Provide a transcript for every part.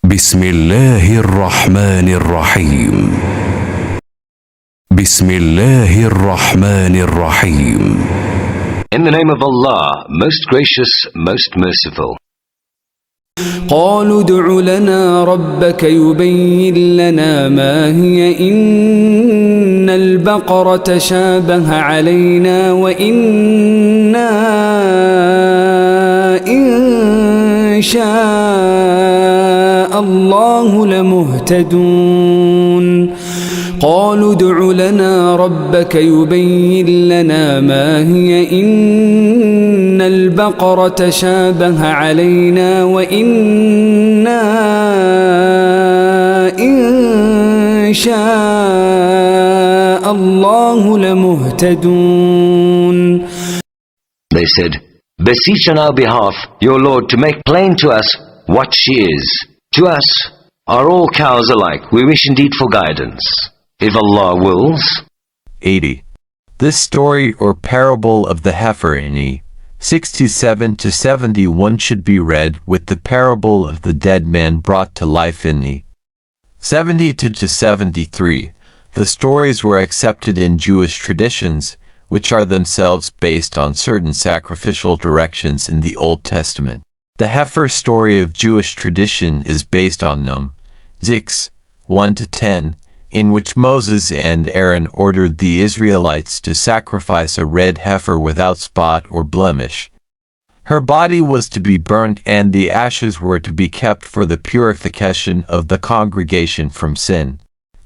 بسم الله الرحمن الرحيم. بسم الله الرحمن الرحيم. In the name of Allah, most gracious, most merciful. قالوا ادع لنا ربك يبين لنا ما هي إن البقرة تشابه علينا وإنا إن شاء الله لمهتدون قالوا ادع لنا ربك يبين لنا ما هي إن البقرة تشابه علينا وإنا إن شاء الله لمهتدون. They said, beseech on our behalf your Lord to make plain to us what she is. To us are all cows alike. We wish indeed for guidance. If Allah wills. 80. This story or parable of the heifer in E. 67 to 71 should be read with the parable of the dead man brought to life in E. 72 to 73. The stories were accepted in Jewish traditions, which are themselves based on certain sacrificial directions in the Old Testament. The heifer story of Jewish tradition is based on Num. 6, 1 to 10, in which Moses and Aaron ordered the Israelites to sacrifice a red heifer without spot or blemish. Her body was to be burnt and the ashes were to be kept for the purification of the congregation from sin.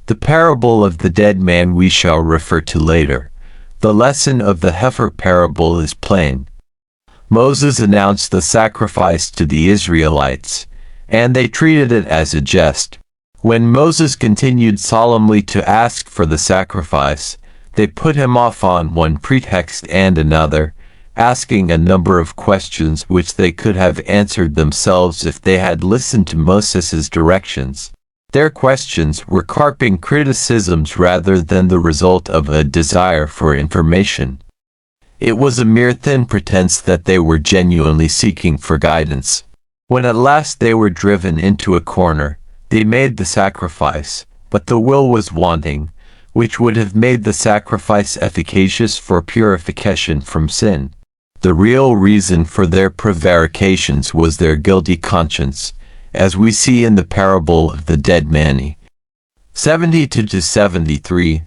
The parable of the dead man we shall refer to later. The lesson of the heifer parable is plain. Moses announced the sacrifice to the Israelites, and they treated it as a jest. When Moses continued solemnly to ask for the sacrifice, they put him off on one pretext and another, asking a number of questions which they could have answered themselves if they had listened to Moses' directions. Their questions were carping criticisms rather than the result of a desire for information. It was a mere thin pretense that they were genuinely seeking for guidance. When at last they were driven into a corner, they made the sacrifice, but the will was wanting, which would have made the sacrifice efficacious for purification from sin. The real reason for their prevarications was their guilty conscience, as we see in the parable of the dead man. 72 to 73.